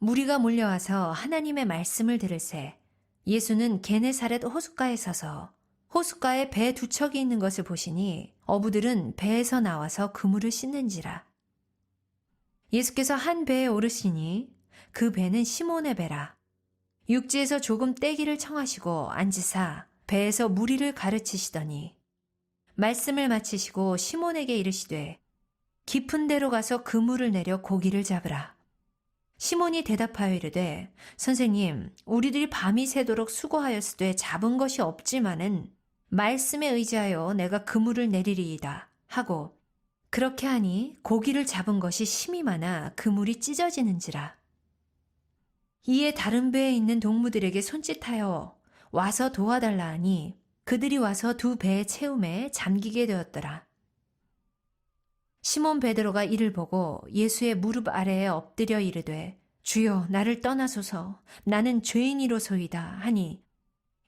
무리가 몰려와서 하나님의 말씀을 들을새 예수는 게네사렛 호숫가에 서서 호숫가에 배 두 척이 있는 것을 보시니 어부들은 배에서 나와서 그물을 씻는지라. 예수께서 한 배에 오르시니 그 배는 시몬의 배라. 육지에서 조금 떼기를 청하시고 앉으사 배에서 무리를 가르치시더니 말씀을 마치시고 시몬에게 이르시되 깊은 데로 가서 그물을 내려 고기를 잡으라. 시몬이 대답하여 이르되 선생님, 우리들이 밤이 새도록 수고하였으되 잡은 것이 없지만은 말씀에 의지하여 내가 그물을 내리리이다 하고 그렇게 하니 고기를 잡은 것이 심이 많아 그물이 찢어지는지라. 이에 다른 배에 있는 동무들에게 손짓하여 와서 도와달라 하니 그들이 와서 두 배의 채움에 잠기게 되었더라. 시몬 베드로가 이를 보고 예수의 무릎 아래에 엎드려 이르되 주여 나를 떠나소서 나는 죄인이로소이다 하니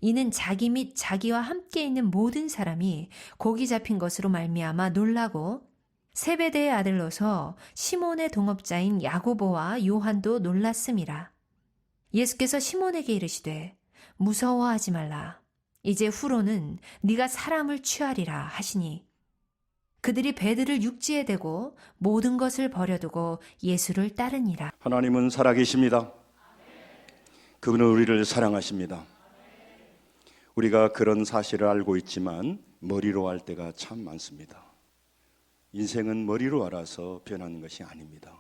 이는 자기 및 자기와 함께 있는 모든 사람이 고기 잡힌 것으로 말미암아 놀라고 세베대의 아들로서 시몬의 동업자인 야고보와 요한도 놀랐음이라. 예수께서 시몬에게 이르시되 무서워하지 말라. 이제 후로는 네가 사람을 취하리라 하시니 그들이 배들을 육지에 대고 모든 것을 버려두고 예수를 따르니라. 하나님은 살아계십니다. 그분은 우리를 사랑하십니다. 우리가 그런 사실을 알고 있지만 머리로 알 때가 참 많습니다. 인생은 머리로 알아서 변하는 것이 아닙니다.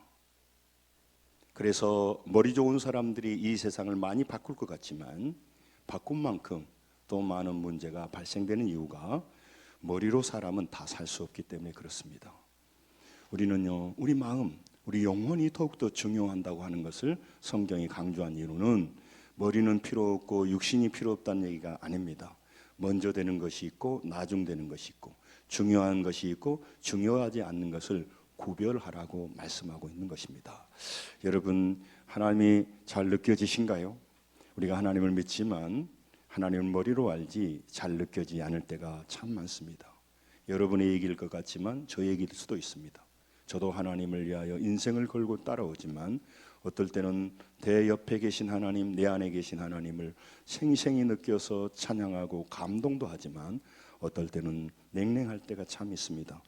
그래서 머리 좋은 사람들이 이 세상을 많이 바꿀 것 같지만 바꾼 만큼 또 많은 문제가 발생되는 이유가 머리로 사람은 다 살 수 없기 때문에 그렇습니다. 우리는요, 우리 마음, 우리 영혼이 더욱더 중요한다고 하는 것을 성경이 강조한 이유는 머리는 필요 없고 육신이 필요 없다는 얘기가 아닙니다. 먼저 되는 것이 있고 나중 되는 것이 있고 중요한 것이 있고 중요하지 않는 것을 구별하라고 말씀하고 있는 것입니다. 여러분, 하나님이 잘 느껴지신가요? 우리가 하나님을 믿지만 하나님은 머리로 알지 잘 느껴지지 않을 때가 참 많습니다. 여러분의 얘기일 것 같지만 저 얘기일 수도 있습니다. 저도 하나님을 위하여 인생을 걸고 따라오지만 어떨 때는 내 옆에 계신 하나님, 내 안에 계신 하나님을 생생히 느껴서 찬양하고 감동도 하지만 어떨 때는 냉랭할 때가 참 있습니다.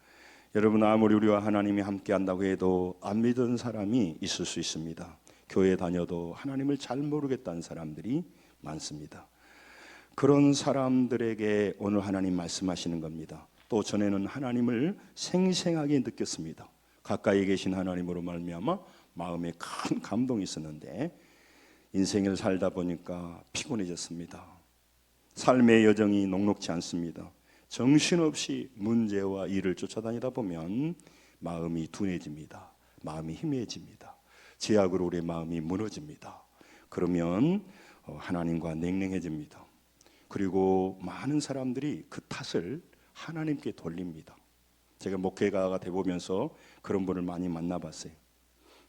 여러분, 아무리 우리와 하나님이 함께 한다고 해도 안 믿은 사람이 있을 수 있습니다. 교회 다녀도 하나님을 잘 모르겠다는 사람들이 많습니다. 그런 사람들에게 오늘 하나님 말씀하시는 겁니다. 또 전에는 하나님을 생생하게 느꼈습니다. 가까이 계신 하나님으로 말미암아 마음에 큰 감동이 있었는데 인생을 살다 보니까 피곤해졌습니다. 삶의 여정이 녹록지 않습니다. 정신없이 문제와 일을 쫓아다니다 보면 마음이 둔해집니다. 마음이 희미해집니다. 제약으로 우리의 마음이 무너집니다. 그러면 하나님과 냉랭해집니다. 그리고 많은 사람들이 그 탓을 하나님께 돌립니다. 제가 목회가가 되보면서 그런 분을 많이 만나봤어요.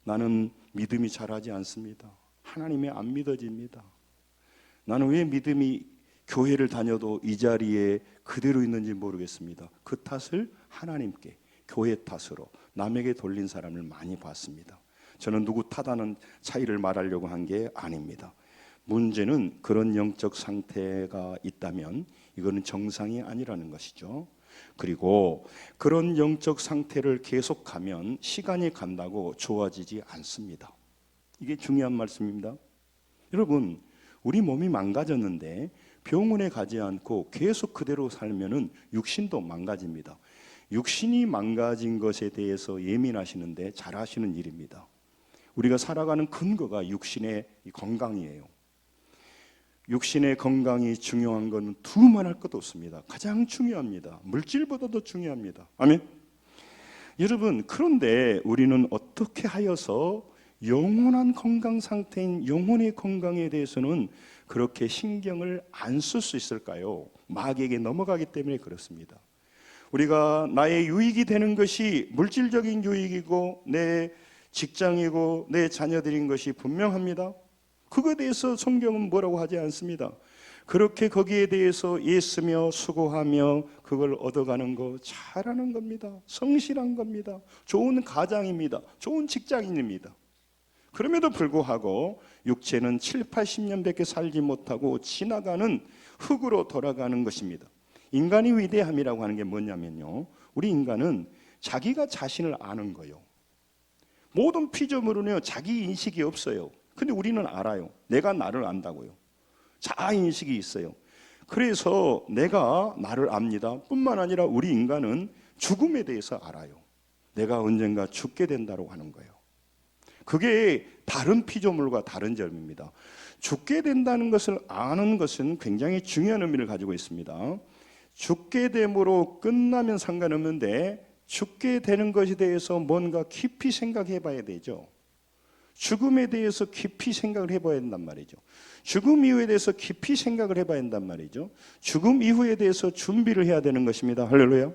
나는 믿음이 잘하지 않습니다. 하나님이 안 믿어집니다. 나는 왜 믿음이 교회를 다녀도 이 자리에 그대로 있는지 모르겠습니다. 그 탓을 하나님께, 교회 탓으로 남에게 돌린 사람을 많이 봤습니다. 저는 누구 탓하는 차이를 말하려고 한 게 아닙니다. 문제는 그런 영적 상태가 있다면 이거는 정상이 아니라는 것이죠. 그리고 그런 영적 상태를 계속하면 시간이 간다고 좋아지지 않습니다. 이게 중요한 말씀입니다. 여러분, 우리 몸이 망가졌는데 병원에 가지 않고 계속 그대로 살면은 육신도 망가집니다. 육신이 망가진 것에 대해서 예민하시는데 잘하시는 일입니다. 우리가 살아가는 근거가 육신의 건강이에요. 육신의 건강이 중요한 것은 두말할 것도 없습니다. 가장 중요합니다. 물질보다도 중요합니다. 아멘. 여러분, 그런데 우리는 어떻게 하여서 영원한 건강 상태인 영혼의 건강에 대해서는 그렇게 신경을 안 쓸 수 있을까요? 마귀에게 넘어가기 때문에 그렇습니다. 우리가 나의 유익이 되는 것이 물질적인 유익이고 내 직장이고 내 자녀들인 것이 분명합니다. 그거에 대해서 성경은 뭐라고 하지 않습니다. 그렇게 거기에 대해서 애쓰며 수고하며 그걸 얻어가는 거 잘하는 겁니다. 성실한 겁니다. 좋은 가장입니다. 좋은 직장인입니다. 그럼에도 불구하고 육체는 7, 80년밖에 살지 못하고 지나가는 흙으로 돌아가는 것입니다. 인간의 위대함이라고 하는 게 뭐냐면요, 우리 인간은 자기가 자신을 아는 거예요. 모든 피조물은요, 자기 인식이 없어요. 근데 우리는 알아요. 내가 나를 안다고요. 자아 인식이 있어요. 그래서 내가 나를 압니다. 뿐만 아니라 우리 인간은 죽음에 대해서 알아요. 내가 언젠가 죽게 된다고 하는 거예요. 그게 다른 피조물과 다른 점입니다. 죽게 된다는 것을 아는 것은 굉장히 중요한 의미를 가지고 있습니다. 죽게 됨으로 끝나면 상관없는데 죽게 되는 것에 대해서 뭔가 깊이 생각해 봐야 되죠. 죽음에 대해서 깊이 생각을 해봐야 된단 말이죠. 죽음 이후에 대해서 깊이 생각을 해봐야 된단 말이죠. 죽음 이후에 대해서 준비를 해야 되는 것입니다. 할렐루야.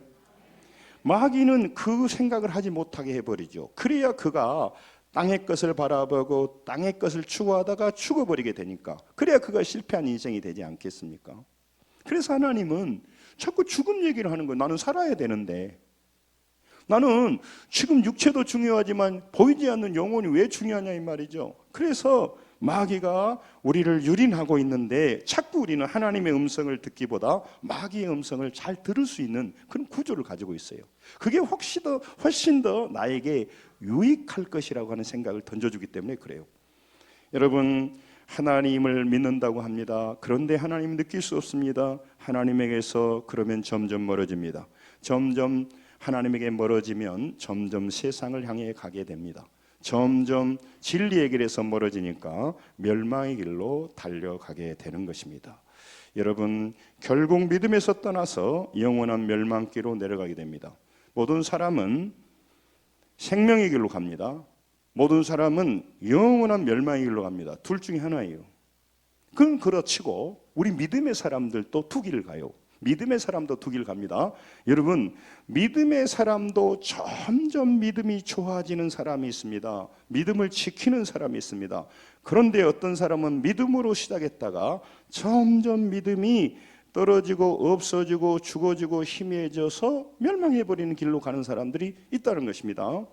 마귀는 그 생각을 하지 못하게 해버리죠. 그래야 그가 땅의 것을 바라보고 땅의 것을 추구하다가 죽어버리게 되니까, 그래야 그가 실패한 인생이 되지 않겠습니까? 그래서 하나님은 자꾸 죽음 얘기를 하는 거예요. 나는 살아야 되는데, 나는 지금 육체도 중요하지만 보이지 않는 영혼이 왜 중요하냐 이 말이죠. 그래서 마귀가 우리를 유린하고 있는데 자꾸 우리는 하나님의 음성을 듣기보다 마귀의 음성을 잘 들을 수 있는 그런 구조를 가지고 있어요. 그게 훨씬 더 나에게 유익할 것이라고 하는 생각을 던져주기 때문에 그래요. 여러분, 하나님을 믿는다고 합니다. 그런데 하나님 느낄 수 없습니다. 하나님에게서 그러면 점점 멀어집니다. 점점 하나님에게 멀어지면 점점 세상을 향해 가게 됩니다. 점점 진리의 길에서 멀어지니까 멸망의 길로 달려가게 되는 것입니다. 여러분, 결국 믿음에서 떠나서 영원한 멸망길로 내려가게 됩니다. 모든 사람은 생명의 길로 갑니다. 모든 사람은 영원한 멸망의 길로 갑니다. 둘 중에 하나예요. 그건 그렇치고 우리 믿음의 사람들도 두 길을 가요. 믿음의 사람도 두 길 갑니다. 여러분, 믿음의 사람도 점점 믿음이 좋아지는 사람이 있습니다. 믿음을 지키는 사람이 있습니다. 그런데 어떤 사람은 믿음으로 시작했다가 점점 믿음이 떨어지고 없어지고 죽어지고 희미해져서 멸망해버리는 길로 가는 사람들이 있다는 것입니다.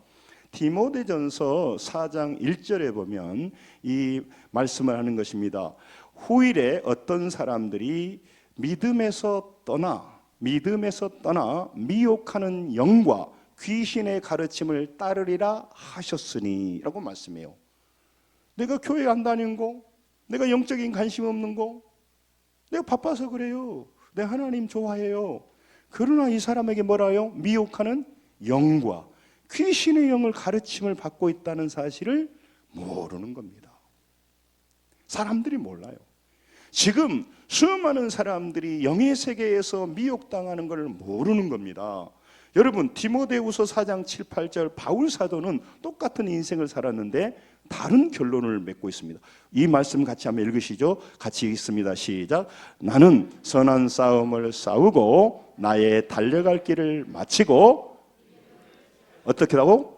디모데전서 4장 1절에 보면 이 말씀을 하는 것입니다. 후일에 어떤 사람들이 믿음에서 떠나 미혹하는 영과 귀신의 가르침을 따르리라 하셨으니 라고 말씀해요. 내가 교회 안 다니는 거, 내가 영적인 관심 없는 거, 내가 바빠서 그래요. 내가 하나님 좋아해요. 그러나 이 사람에게 뭐라요? 미혹하는 영과 귀신의 영을 가르침을 받고 있다는 사실을 모르는 겁니다. 사람들이 몰라요. 지금 수많은 사람들이 영의 세계에서 미혹당하는 걸 모르는 겁니다. 여러분, 디모데후서 4장 7, 8절 바울 사도는 똑같은 인생을 살았는데 다른 결론을 맺고 있습니다. 이 말씀 같이 한번 읽으시죠. 같이 읽습니다. 시작. 나는 선한 싸움을 싸우고 나의 달려갈 길을 마치고 어떻다고요?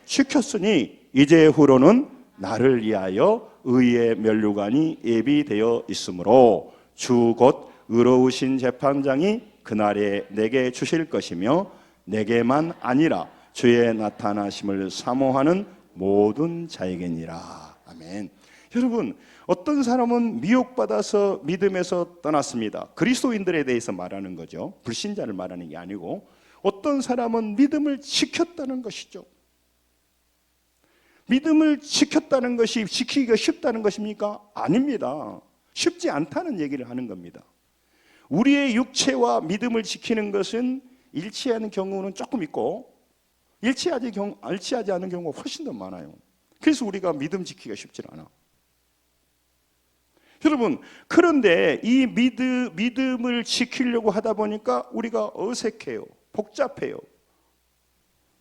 지켰으니 이제 후로는 나를 위하여 의의 면류관이 예비되어 있으므로 주 곧 의로우신 재판장이 그날에 내게 주실 것이며 내게만 아니라 주의 나타나심을 사모하는 모든 자에게니라. 아멘. 여러분, 어떤 사람은 미혹받아서 믿음에서 떠났습니다. 그리스도인들에 대해서 말하는 거죠. 불신자를 말하는 게 아니고, 어떤 사람은 믿음을 지켰다는 것이죠. 믿음을 지켰다는 것이 지키기가 쉽다는 것입니까? 아닙니다. 쉽지 않다는 얘기를 하는 겁니다. 우리의 육체와 믿음을 지키는 것은 일치하는 경우는 조금 있고 일치하지 않은 경우가 훨씬 더 많아요. 그래서 우리가 믿음 지키기가 쉽지 않아. 여러분, 그런데 이 믿음을 지키려고 하다 보니까 우리가 어색해요. 복잡해요.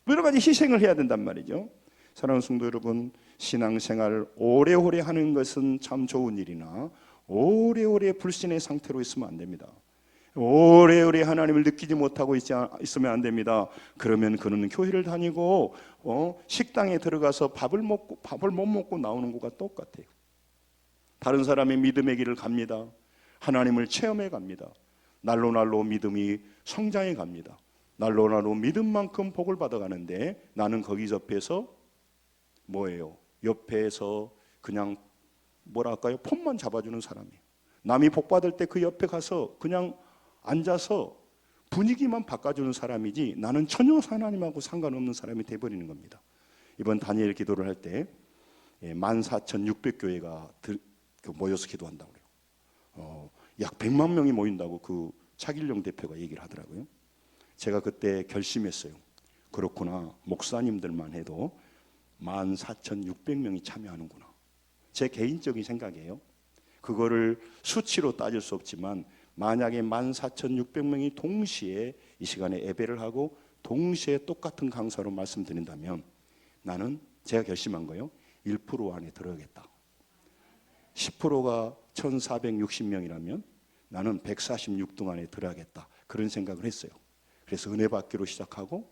여러 가지 희생을 해야 된단 말이죠. 사랑하는 성도 여러분, 신앙생활 오래오래 하는 것은 참 좋은 일이나 오래오래 불신의 상태로 있으면 안 됩니다. 오래오래 하나님을 느끼지 못하고 있으면 안 됩니다. 그러면 그는 교회를 다니고 식당에 들어가서 밥을 못 먹고 나오는 것과 똑같아요. 다른 사람의 믿음의 길을 갑니다. 하나님을 체험해 갑니다. 날로 믿음이 성장해 갑니다. 날로 믿음만큼 복을 받아가는데 나는 거기 접해서 뭐예요? 옆에서 그냥 뭐랄까요? 폰만 잡아주는 사람이에요. 남이 복 받을 때 그 옆에 가서 그냥 앉아서 분위기만 바꿔주는 사람이지 나는 전혀 하나님하고 상관없는 사람이 돼버리는 겁니다. 이번 다니엘 기도를 할 때 14,600교회가 모여서 기도한다고 그래요. 약 100만 명이 모인다고 그 차길용 대표가 얘기를 하더라고요. 제가 그때 결심했어요. 그렇구나. 목사님들만 해도 14,600명이 참여하는구나. 제 개인적인 생각이에요. 그거를 수치로 따질 수 없지만 만약에 14,600명이 동시에 이 시간에 예배를 하고 동시에 똑같은 강사로 말씀드린다면 나는 제가 결심한 거예요. 1% 안에 들어야겠다. 10%가 1,460명이라면 나는 146등 안에 들어야겠다. 그런 생각을 했어요. 그래서 은혜 받기로 시작하고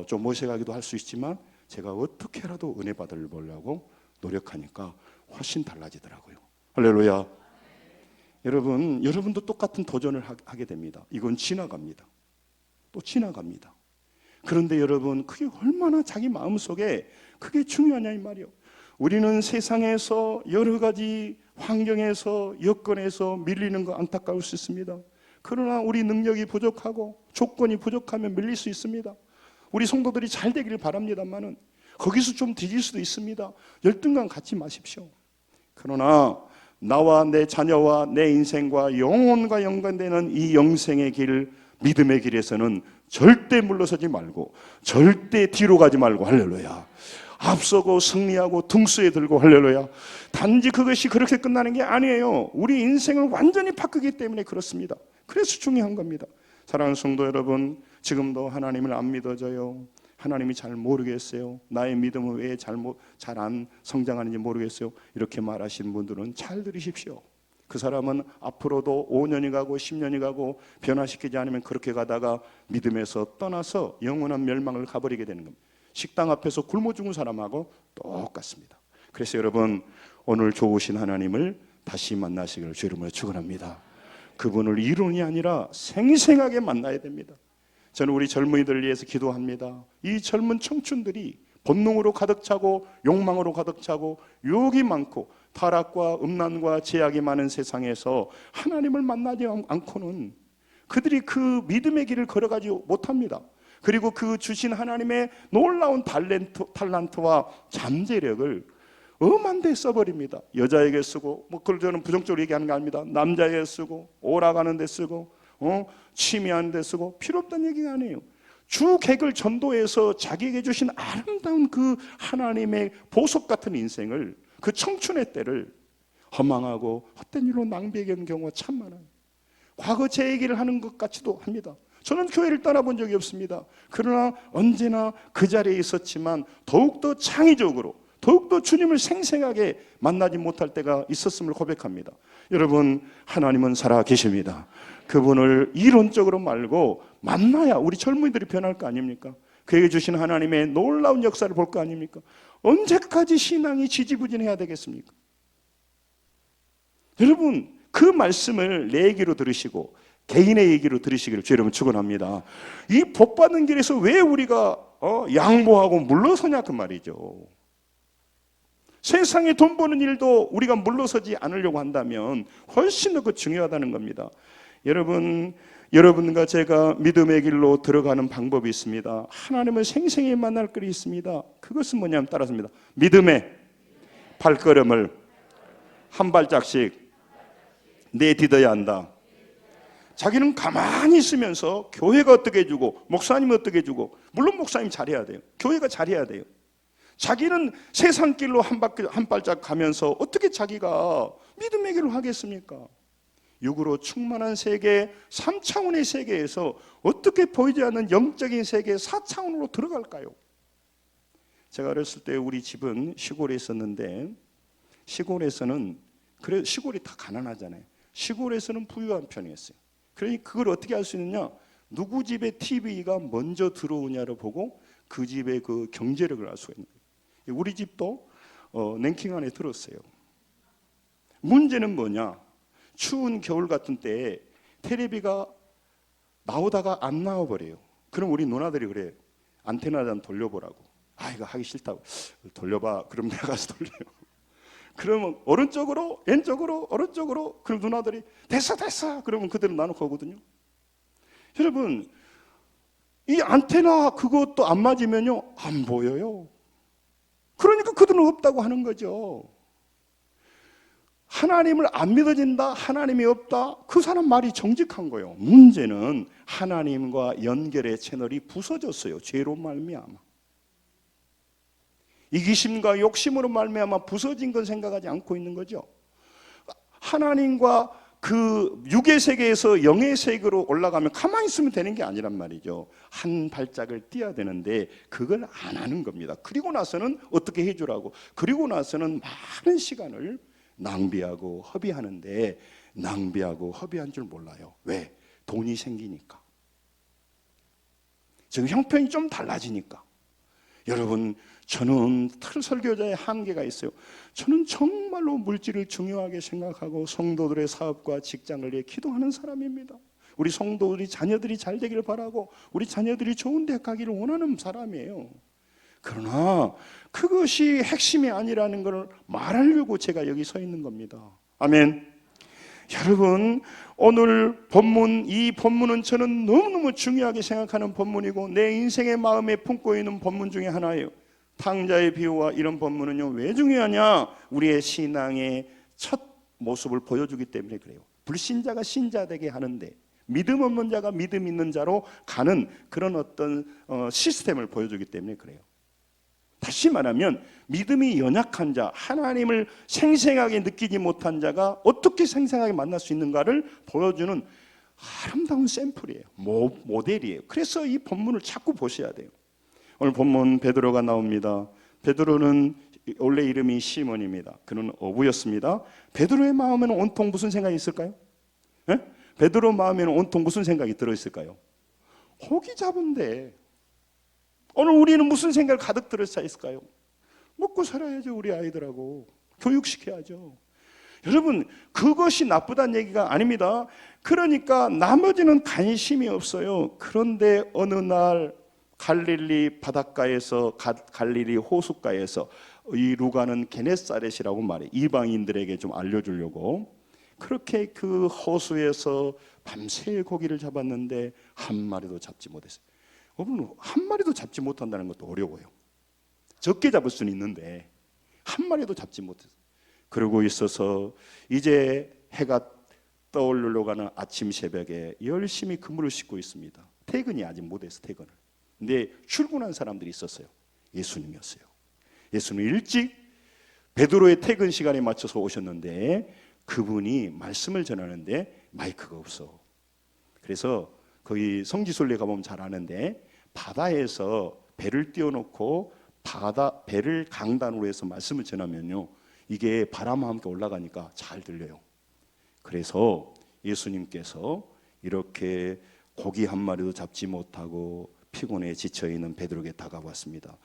좀 모셔가기도 할 수 있지만 제가 어떻게라도 은혜 받으려고 노력하니까 훨씬 달라지더라고요. 할렐루야. 여러분도 똑같은 도전을 하게 됩니다. 이건 지나갑니다. 또 지나갑니다. 그런데 여러분, 그게 얼마나 자기 마음속에 그게 중요하냐 이 말이요. 우리는 세상에서 여러 가지 환경에서 여건에서 밀리는 거 안타까울 수 있습니다. 그러나 우리 능력이 부족하고 조건이 부족하면 밀릴 수 있습니다. 우리 성도들이 잘 되기를 바랍니다만은 거기서 좀 뒤질 수도 있습니다. 열등감 갖지 마십시오. 그러나 나와 내 자녀와 내 인생과 영혼과 연관되는 이 영생의 길, 믿음의 길에서는 절대 물러서지 말고 절대 뒤로 가지 말고 할렐루야. 앞서고 승리하고 등수에 들고 할렐루야. 단지 그것이 그렇게 끝나는 게 아니에요. 우리 인생을 완전히 바꾸기 때문에 그렇습니다. 그래서 중요한 겁니다. 사랑하는 성도 여러분, 지금도 하나님을 안 믿어져요. 하나님이 잘 모르겠어요. 나의 믿음은 왜 잘 안 성장하는지 모르겠어요. 이렇게 말하시는 분들은 잘 들으십시오. 그 사람은 앞으로도 5년이 가고 10년이 가고 변화시키지 않으면 그렇게 가다가 믿음에서 떠나서 영원한 멸망을 가버리게 되는 겁니다. 식당 앞에서 굶어 죽은 사람하고 똑같습니다. 그래서 여러분, 오늘 좋으신 하나님을 다시 만나시기를 주 이름으로 축원합니다. 그분을 이론이 아니라 생생하게 만나야 됩니다. 저는 우리 젊은이들을 위해서 기도합니다. 이 젊은 청춘들이 본능으로 가득 차고 욕망으로 가득 차고 유혹이 많고 타락과 음란과 제약이 많은 세상에서 하나님을 만나지 않고는 그들이 그 믿음의 길을 걸어가지 못합니다. 그리고 그 주신 하나님의 놀라운 탤런트와 잠재력을 엄한 데 써버립니다. 여자에게 쓰고, 그걸 저는 부정적으로 얘기하는 게 아닙니다. 남자에게 쓰고, 오락하는 데 쓰고, 취미하는 데 쓰고, 필요 없다는 얘기가 아니에요. 주 객을 전도해서 자기에게 주신 아름다운 그 하나님의 보석 같은 인생을, 그 청춘의 때를 허망하고 헛된 일로 낭비하게 하는 경우가 참 많아요. 과거 제 얘기를 하는 것 같지도 합니다. 저는 교회를 떠나본 적이 없습니다. 그러나 언제나 그 자리에 있었지만 더욱더 창의적으로, 더욱더 주님을 생생하게 만나지 못할 때가 있었음을 고백합니다. 여러분, 하나님은 살아 계십니다. 그분을 이론적으로 말고 만나야 우리 젊은이들이 변할 거 아닙니까? 그에게 주신 하나님의 놀라운 역사를 볼 거 아닙니까? 언제까지 신앙이 지지부진해야 되겠습니까? 여러분, 그 말씀을 내 얘기로 들으시고 개인의 얘기로 들으시기를 주 여러분 축원합니다. 이 복받는 길에서 왜 우리가 양보하고 물러서냐 그 말이죠. 세상에 돈 버는 일도 우리가 물러서지 않으려고 한다면 훨씬 더 중요하다는 겁니다. 여러분과 제가 믿음의 길로 들어가는 방법이 있습니다. 하나님을 생생히 만날 길이 있습니다. 그것은 뭐냐면 따라서입니다. 믿음의 발걸음을 한 발짝씩 내딛어야 한다. 자기는 가만히 있으면서 교회가 어떻게 해주고 목사님이 어떻게 해주고, 물론 목사님 잘해야 돼요. 교회가 잘해야 돼요. 자기는 세상 길로 한 발짝 가면서 어떻게 자기가 믿음의 길을 하겠습니까? 육으로 충만한 세계, 3차원의 세계에서 어떻게 보이지 않는 영적인 세계 4차원으로 들어갈까요? 제가 어렸을 때 우리 집은 시골에 있었는데, 시골에서는, 그래 시골이 다 가난하잖아요. 시골에서는 부유한 편이었어요. 그러니 그걸 어떻게 할 수 있느냐? 누구 집에 TV가 먼저 들어오냐를 보고 그 집의 그 경제력을 알 수가 있는 거예요. 우리 집도 랭킹 안에 들었어요. 문제는 뭐냐? 추운 겨울 같은 때에 텔레비가 나오다가 안 나와버려요. 그럼 우리 누나들이 그래요. 안테나 좀 돌려보라고. 이거 하기 싫다고. 돌려봐. 그럼 내가 가서 돌려요. 그러면 오른쪽으로, 왼쪽으로, 오른쪽으로. 그럼 누나들이 됐어. 그러면 그대로 나눠 가거든요. 여러분, 이 안테나 그것도 안 맞으면요, 안 보여요. 그러니까 그들은 없다고 하는 거죠. 하나님을 안 믿어진다, 하나님이 없다, 그 사람 말이 정직한 거예요. 문제는 하나님과 연결의 채널이 부서졌어요. 죄로 말미암아. 이기심과 욕심으로 말미암아 부서진 건 생각하지 않고 있는 거죠. 하나님과 그 육의 세계에서 영의 세계로 올라가면 가만히 있으면 되는 게 아니란 말이죠. 한 발짝을 뛰어야 되는데 그걸 안 하는 겁니다. 그리고 나서는 어떻게 해주라고, 그리고 나서는 많은 시간을 낭비하고 허비하는데, 낭비하고 허비한 줄 몰라요. 왜? 돈이 생기니까. 지금 형편이 좀 달라지니까. 여러분, 저는 설교자의 한계가 있어요. 저는 정말로 물질을 중요하게 생각하고 성도들의 사업과 직장을 위해 기도하는 사람입니다. 우리 성도들이, 자녀들이 잘 되기를 바라고 우리 자녀들이 좋은 대학 가기를 원하는 사람이에요. 그러나 그것이 핵심이 아니라는 걸 말하려고 제가 여기 서 있는 겁니다. 아멘. 여러분, 오늘 본문, 이 본문은 저는 너무너무 중요하게 생각하는 본문이고 내 인생의 마음에 품고 있는 본문 중에 하나예요. 탕자의 비유와 이런 본문은요, 왜 중요하냐? 우리의 신앙의 첫 모습을 보여주기 때문에 그래요. 불신자가 신자 되게 하는데 믿음 없는 자가 믿음 있는 자로 가는 그런 어떤 시스템을 보여주기 때문에 그래요. 다시 말하면 믿음이 연약한 자, 하나님을 생생하게 느끼지 못한 자가 어떻게 생생하게 만날 수 있는가를 보여주는 아름다운 샘플이에요. 모델이에요. 그래서 이 본문을 자꾸 보셔야 돼요. 오늘 본문 베드로가 나옵니다. 베드로는 원래 이름이 시몬입니다. 그는 어부였습니다. 베드로의 마음에는 온통 무슨 생각이 있을까요? 네? 베드로 마음에는 온통 무슨 생각이 들어있을까요? 고기 잡은데 오늘 우리는 무슨 생각을 가득 들어차 있을까요? 먹고 살아야죠. 우리 아이들하고 교육시켜야죠. 여러분, 그것이 나쁘다는 얘기가 아닙니다. 그러니까 나머지는 관심이 없어요. 그런데 어느 날 갈릴리 바닷가에서, 갈릴리 호숫가에서 이 루가는 게네사렛이라고 말해, 이방인들에게 좀 알려주려고 그렇게 그 호수에서 밤새 고기를 잡았는데 한 마리도 잡지 못했어요. 여러분, 한 마리도 잡지 못한다는 것도 어려워요. 적게 잡을 수는 있는데 한 마리도 잡지 못했어요. 그러고 있어서 이제 해가 떠오르러 가는 아침 새벽에 열심히 그물을 싣고 있습니다. 퇴근이 아직 못해서 퇴근을. 근데 출근한 사람들이 있었어요. 예수님이었어요. 예수는 일찍 베드로의 퇴근 시간에 맞춰서 오셨는데 그분이 말씀을 전하는데 마이크가 없어. 그래서 거기 성지순례 가보면 잘 아는데 바다에서 배를 띄워놓고 배를 강단으로 해서 말씀을 전하면요, 이게 바람과 함께 올라가니까 잘 들려요. 그래서 예수님께서 이렇게 고기 한 마리도 잡지 못하고 피곤해 지쳐있는 베드로에게 다가왔습니다.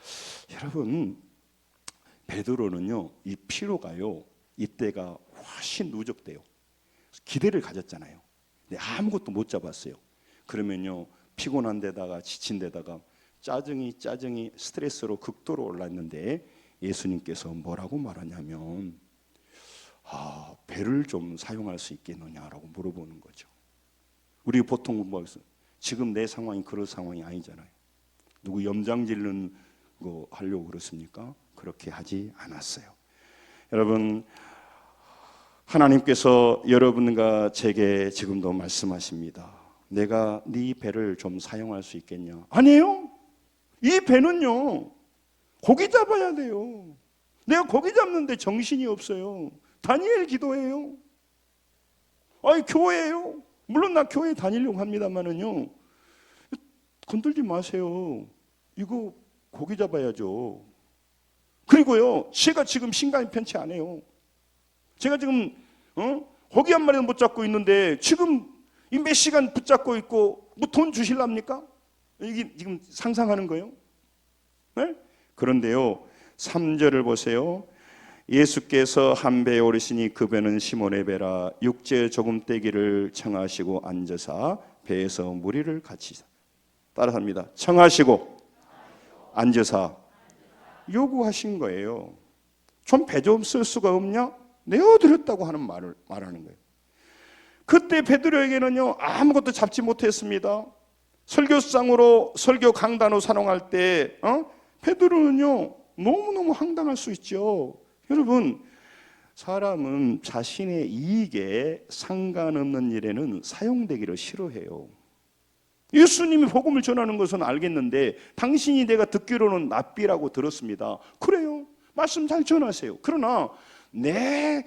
여러분, 베드로는요, 이 피로가요, 이때가 훨씬 누적돼요. 기대를 가졌잖아요. 근데 아무것도 못 잡았어요. 그러면요, 피곤한 데다가 지친 데다가 짜증이 스트레스로 극도로 올랐는데 예수님께서 뭐라고 말하냐면 배를 좀 사용할 수 있겠느냐라고 물어보는 거죠. 우리 보통 뭐 지금 내 상황이 그런 상황이 아니잖아요. 누구 염장 지르는 거 하려고 그렇습니까? 그렇게 하지 않았어요. 여러분, 하나님께서 여러분과 제게 지금도 말씀하십니다. 내가 네 배를 좀 사용할 수 있겠냐? 아니에요. 이 배는요, 고기 잡아야 돼요. 내가 고기 잡는데 정신이 없어요. 다니엘 기도해요. 교회예요. 물론 나 교회 다니려고 합니다만은요, 건들지 마세요. 이거 고기 잡아야죠. 그리고요, 제가 지금 신간이 편치 않아요. 제가 지금 고기 한 마리도 못 잡고 있는데 지금 이 몇 시간 붙잡고 있고 뭐 돈 주실랍니까? 이게 지금 상상하는 거예요. 네? 그런데요, 3절을 보세요. 예수께서 한 배에 오르시니 그 배는 시몬의 배라. 육지에 조금 떼기를 청하시고 앉으사 배에서 무리를 같이 따라합니다. 청하시고 앉으사 요구하신 거예요. 좀 배 좀 쓸 수가 없냐? 내어드렸다고 하는 말하는 거예요. 그때 베드로에게는요 아무것도 잡지 못했습니다. 설교상으로 설교 강단으로 사용할 때 베드로는요 너무너무 황당할 수 있죠. 여러분, 사람은 자신의 이익에 상관없는 일에는 사용되기를 싫어해요. 예수님이 복음을 전하는 것은 알겠는데 당신이 내가 듣기로는 랍비라고 들었습니다. 그래요. 말씀 잘 전하세요. 그러나 내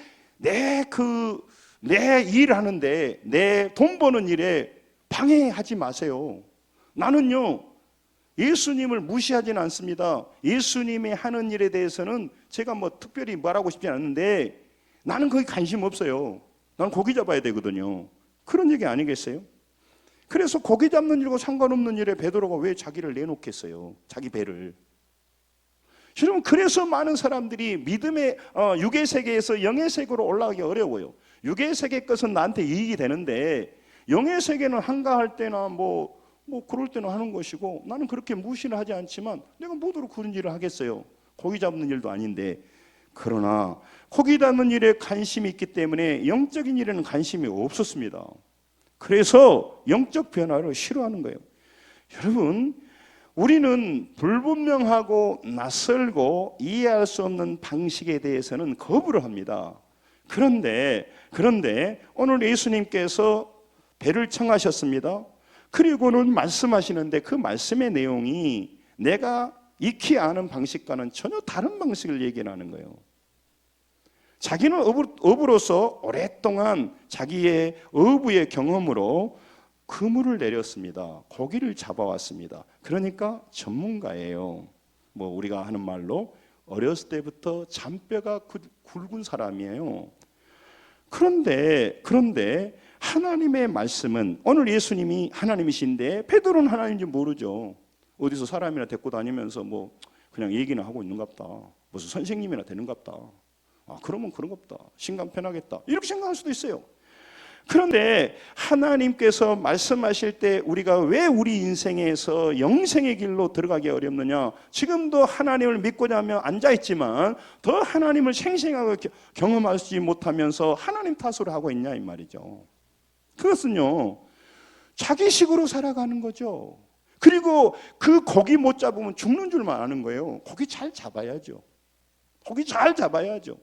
일하는데 내 돈 버는 일에 방해하지 마세요. 나는요 예수님을 무시하지는 않습니다. 예수님이 하는 일에 대해서는 제가 뭐 특별히 말하고 싶지 않은데 나는 거기 관심 없어요. 나는 고기 잡아야 되거든요. 그런 얘기 아니겠어요? 그래서 고기 잡는 일과 상관없는 일에 베드로가 왜 자기를 내놓겠어요? 자기 배를. 여러분, 그래서 많은 사람들이 믿음의 육의 세계에서 영의 세계로 올라가기 어려워요. 육의 세계 것은 나한테 이익이 되는데 영의 세계는 한가할 때나 뭐 그럴 때는 하는 것이고, 나는 그렇게 무시를 하지 않지만 내가 뭐더러 그런 일을 하겠어요? 고기 잡는 일도 아닌데. 그러나 고기 잡는 일에 관심이 있기 때문에 영적인 일에는 관심이 없었습니다. 그래서 영적 변화를 싫어하는 거예요. 여러분, 우리는 불분명하고 낯설고 이해할 수 없는 방식에 대해서는 거부를 합니다. 그런데 오늘 예수님께서 배를 청하셨습니다. 그리고는 말씀하시는데 그 말씀의 내용이 내가 익히 아는 방식과는 전혀 다른 방식을 얘기하는 거예요. 자기는 어부로서 오랫동안 자기의 어부의 경험으로 그물을 내렸습니다. 고기를 잡아왔습니다. 그러니까 전문가예요. 뭐 우리가 하는 말로 어렸을 때부터 잔뼈가 굵은 사람이에요. 그런데 하나님의 말씀은, 오늘 예수님이 하나님이신데 베드로는 하나님인지 모르죠. 어디서 사람이나 데리고 다니면서 뭐 그냥 얘기나 하고 있는갑다. 무슨 선생님이나 되는갑다. 그러면 그런갑다. 신강 편하겠다. 이렇게 생각할 수도 있어요. 그런데 하나님께서 말씀하실 때 우리가 왜 우리 인생에서 영생의 길로 들어가기 어렵느냐? 지금도 하나님을 믿고자 하며 앉아있지만 더 하나님을 생생하게 경험하지 못하면서 하나님 탓으로 하고 있냐 이 말이죠. 그것은요 자기식으로 살아가는 거죠. 그리고 그 고기 못 잡으면 죽는 줄만 아는 거예요. 고기 잘 잡아야죠. 고기 잘 잡아야죠.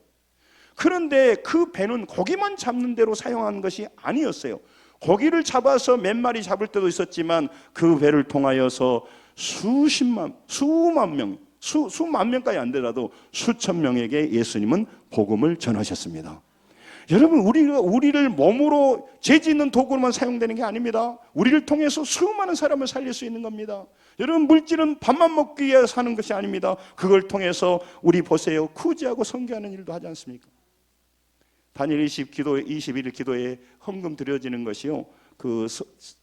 그런데 그 배는 고기만 잡는 대로 사용한 것이 아니었어요. 고기를 잡아서 몇 마리 잡을 때도 있었지만 그 배를 통하여서 수만 명까지 안 되더라도 수천 명에게 예수님은 복음을 전하셨습니다. 여러분, 우리를 몸으로 죄짓는 도구로만 사용되는 게 아닙니다. 우리를 통해서 수많은 사람을 살릴 수 있는 겁니다. 여러분, 물질은 밥만 먹기 위해 사는 것이 아닙니다. 그걸 통해서 우리 보세요, 구제하고 선교하는 일도 하지 않습니까? 다니엘 21일 기도에 헌금 드려지는 것이요, 그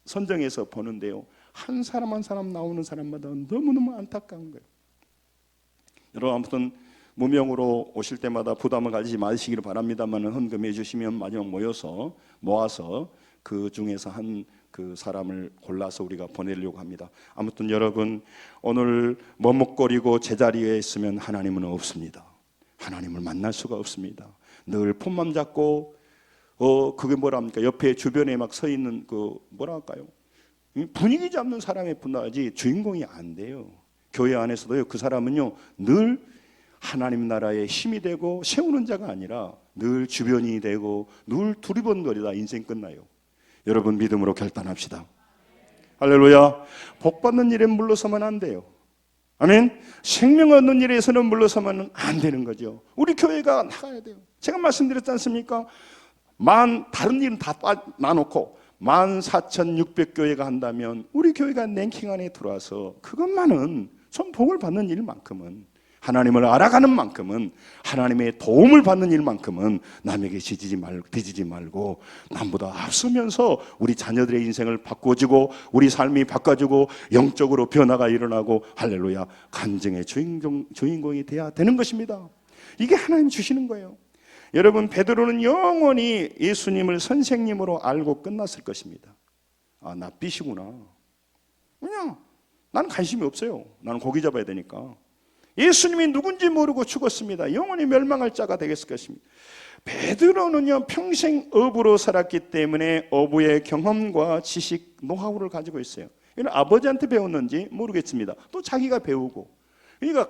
선정에서 보는데요, 한 사람 한 사람 나오는 사람마다 너무너무 안타까운 거예요. 여러분, 아무튼 무명으로 오실 때마다 부담을 가지지 마시기를 바랍니다만 헌금해 주시면 마지막 모아서 그 중에서 한 그 사람을 골라서 우리가 보내려고 합니다. 아무튼 여러분, 오늘 머뭇거리고 제자리에 있으면 하나님은 없습니다. 하나님을 만날 수가 없습니다. 늘 폰만 잡고 그게 뭐랍니까? 옆에 주변에 막 서 있는 그 뭐랄까요? 분위기 잡는 사람의 분하지 주인공이 안 돼요. 교회 안에서도요, 그 사람은요 늘 하나님 나라의 힘이 되고 세우는 자가 아니라 늘 주변이 되고 늘 두리번거리다 인생 끝나요. 여러분, 믿음으로 결단합시다. 할렐루야. 복 받는 일에 물러서면 안 돼요. 아멘. 생명 얻는 일에서는 물러서면 안 되는 거죠. 우리 교회가 나가야 돼요. 제가 말씀드렸지 않습니까? 다른 일은 다 놔놓고 14,600교회가 한다면 우리 교회가 랭킹 안에 들어와서 그것만은 좀 복을 받는 일만큼은, 하나님을 알아가는 만큼은, 하나님의 도움을 받는 일만큼은 남에게 뒤지지 말고 남보다 앞서면서 우리 자녀들의 인생을 바꿔주고 우리 삶이 바꿔주고 영적으로 변화가 일어나고 할렐루야 간증의 주인공이 돼야 되는 것입니다. 이게 하나님 주시는 거예요. 여러분, 베드로는 영원히 예수님을 선생님으로 알고 끝났을 것입니다. 나 삐시구나. 그냥 나는 관심이 없어요. 나는 고기 잡아야 되니까. 예수님이 누군지 모르고 죽었습니다. 영원히 멸망할 자가 되겠을 것입니다. 베드로는요, 평생 어부로 살았기 때문에 어부의 경험과 지식, 노하우를 가지고 있어요. 이건 아버지한테 배웠는지 모르겠습니다. 또 자기가 배우고. 그러니까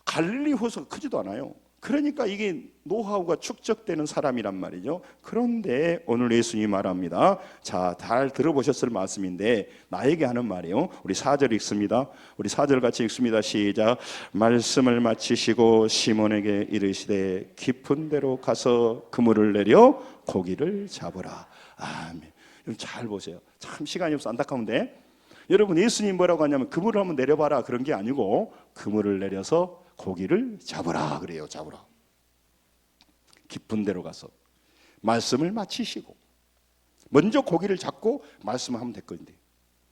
갈릴리 호수가 크지도 않아요. 그러니까 이게 노하우가 축적되는 사람이란 말이죠. 그런데 오늘 예수님이 말합니다. 자, 잘 들어보셨을 말씀인데 나에게 하는 말이에요. 우리 4절 읽습니다. 우리 4절 같이 읽습니다. 시작. 말씀을 마치시고 시몬에게 이르시되 깊은 데로 가서 그물을 내려 고기를 잡으라. 아멘. 여러분 잘 보세요. 참 시간이 없어 안타까운데, 여러분 예수님 뭐라고 하냐면 그물을 한번 내려봐라 그런 게 아니고 그물을 내려서 고기를 잡으라 그래요. 잡으라. 깊은 데로 가서 말씀을 마치시고 먼저 고기를 잡고 말씀을 하면 될 건데,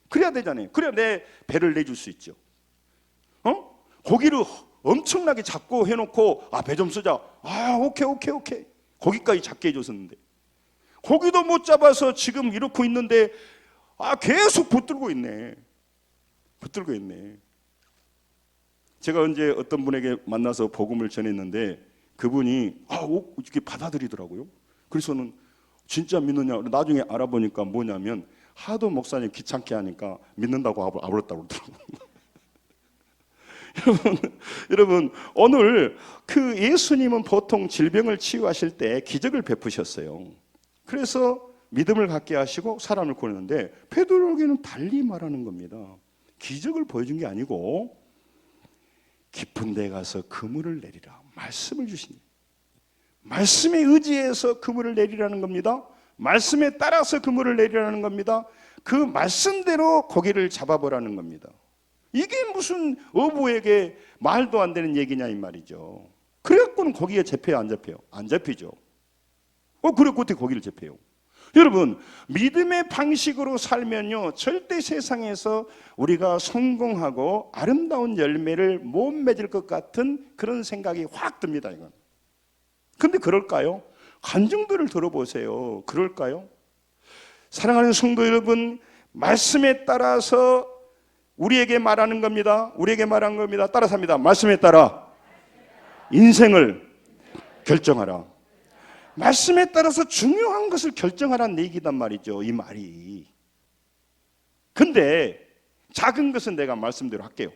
그래야 되잖아요. 그래야 내 배를 내줄 수 있죠. 고기를 엄청나게 잡고 해놓고 배 좀 쓰자. 오케이 고기까지 잡게 해줬었는데 고기도 못 잡아서 지금 이러고 있는데 계속 붙들고 있네. 제가 언제 어떤 분에게 만나서 복음을 전했는데 그분이 이렇게 받아들이더라고요. 그래서는 진짜 믿느냐, 나중에 알아보니까 뭐냐면 하도 목사님 귀찮게 하니까 믿는다고 아버렸다고 그러더라고요. 여러분 오늘 그 예수님은 보통 질병을 치유하실 때 기적을 베푸셨어요. 그래서 믿음을 갖게 하시고 사람을 구했는데 베드로에게는 달리 말하는 겁니다. 기적을 보여준 게 아니고 깊은 데 가서 그물을 내리라. 말씀을 주시니 말씀에 의지해서 그물을 내리라는 겁니다. 말씀에 따라서 그물을 내리라는 겁니다. 그 말씀대로 고기를 잡아보라는 겁니다. 이게 무슨 어부에게 말도 안 되는 얘기냐 이 말이죠. 그래갖고는 고기가 잡혀요 안 잡혀요? 안 잡히죠. 그래갖고 어떻게 고기를 잡혀요? 여러분 믿음의 방식으로 살면요 절대 세상에서 우리가 성공하고 아름다운 열매를 못 맺을 것 같은 그런 생각이 확 듭니다. 이건. 근데 그럴까요? 간증들을 들어보세요. 그럴까요? 사랑하는 성도 여러분, 말씀에 따라서 우리에게 말하는 겁니다. 따라서 합니다. 말씀에 따라 인생을 결정하라. 말씀에 따라서 중요한 것을 결정하라는 얘기단 말이죠. 이 말이. 근데 작은 것은 내가 말씀대로 할게요.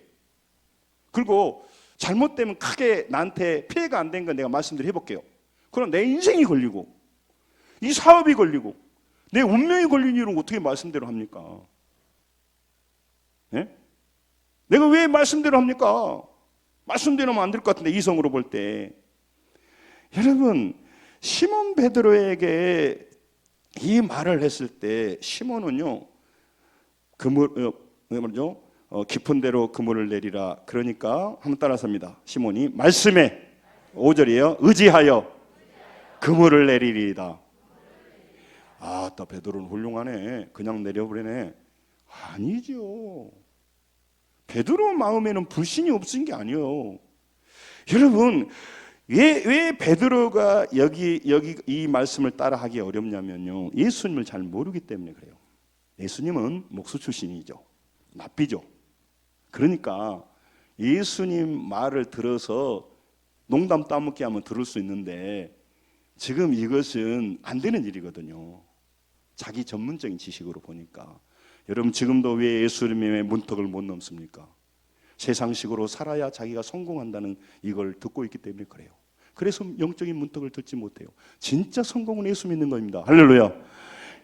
그리고 잘못되면 크게 나한테 피해가 안 된 건 내가 말씀대로 해볼게요. 그럼 내 인생이 걸리고 이 사업이 걸리고 내 운명이 걸린 일은 어떻게 말씀대로 합니까? 네? 내가 왜 말씀대로 합니까? 말씀대로 하면 안 될 것 같은데 이성으로 볼 때. 여러분 시몬 베드로에게 이 말을 했을 때 시몬은요 깊은 데로 그물을 내리라. 그러니까 한번 따라서입니다. 시몬이 말씀에 5절이에요. 의지하여 그물을 내리리이다. 또 베드로는 훌륭하네. 그냥 내려버리네. 아니죠. 베드로 마음에는 불신이 없은 게 아니에요. 여러분 왜 베드로가 여기 이 말씀을 따라하기 어렵냐면요 예수님을 잘 모르기 때문에 그래요. 예수님은 목수 출신이죠. 납비죠. 그러니까 예수님 말을 들어서 농담 따먹기 하면 들을 수 있는데 지금 이것은 안 되는 일이거든요. 자기 전문적인 지식으로 보니까. 여러분 지금도 왜 예수님의 문턱을 못 넘습니까? 세상식으로 살아야 자기가 성공한다는 이걸 듣고 있기 때문에 그래요. 그래서 영적인 문턱을 듣지 못해요. 진짜 성공은 예수 믿는 겁니다. 할렐루야.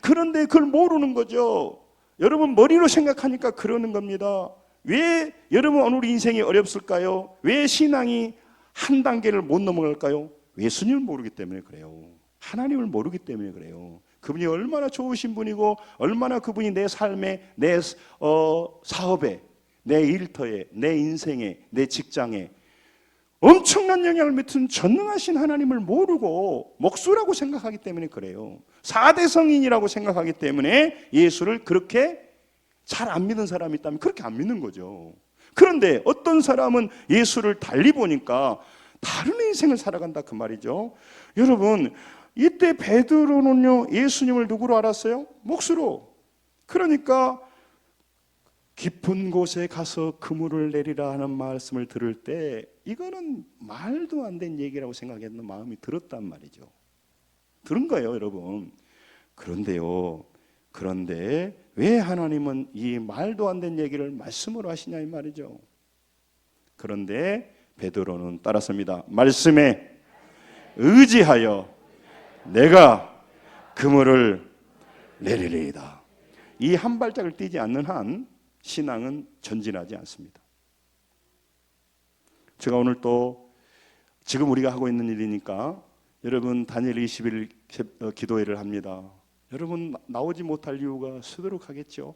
그런데 그걸 모르는 거죠. 여러분 머리로 생각하니까 그러는 겁니다. 왜 여러분 오늘 인생이 어렵을까요? 왜 신앙이 한 단계를 못 넘어갈까요? 예수님을 모르기 때문에 그래요. 하나님을 모르기 때문에 그래요. 그분이 얼마나 좋으신 분이고 얼마나 그분이 내 삶에 내 사업에 내 일터에 내 인생에 내 직장에 엄청난 영향을 미친 전능하신 하나님을 모르고 목수라고 생각하기 때문에 그래요. 4대 성인이라고 생각하기 때문에 예수를 그렇게 잘 안 믿는 사람이 있다면 그렇게 안 믿는 거죠. 그런데 어떤 사람은 예수를 달리 보니까 다른 인생을 살아간다 그 말이죠. 여러분 이때 베드로는요 예수님을 누구로 알았어요? 목수로. 그러니까 깊은 곳에 가서 그물을 내리라 하는 말씀을 들을 때 이거는 말도 안 되는 얘기라고 생각했는 마음이 들었단 말이죠. 들은 거예요, 여러분. 그런데 왜 하나님은 이 말도 안 되는 얘기를 말씀으로 하시냐 이 말이죠. 그런데 베드로는 따랐습니다. 말씀에 의지하여 내가 그물을 내리리이다. 이 한 발짝을 뛰지 않는 한 신앙은 전진하지 않습니다. 제가 오늘 또 지금 우리가 하고 있는 일이니까 여러분 다니엘 20일 기도회를 합니다. 여러분 나오지 못할 이유가 수두룩하겠죠.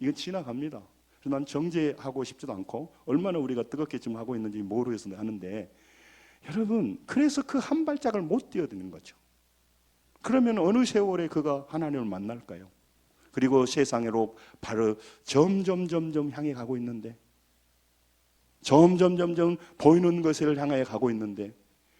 이건 지나갑니다. 그래서 난 정죄하고 싶지도 않고 얼마나 우리가 뜨겁게 지금 하고 있는지 모르겠어 하는데 여러분 그래서 그 한 발짝을 못 뛰어드는 거죠. 그러면 어느 세월에 그가 하나님을 만날까요? 그리고 세상으로 바로 점점 향해 가고 있는데 점점 보이는 것을 향해 가고 있는데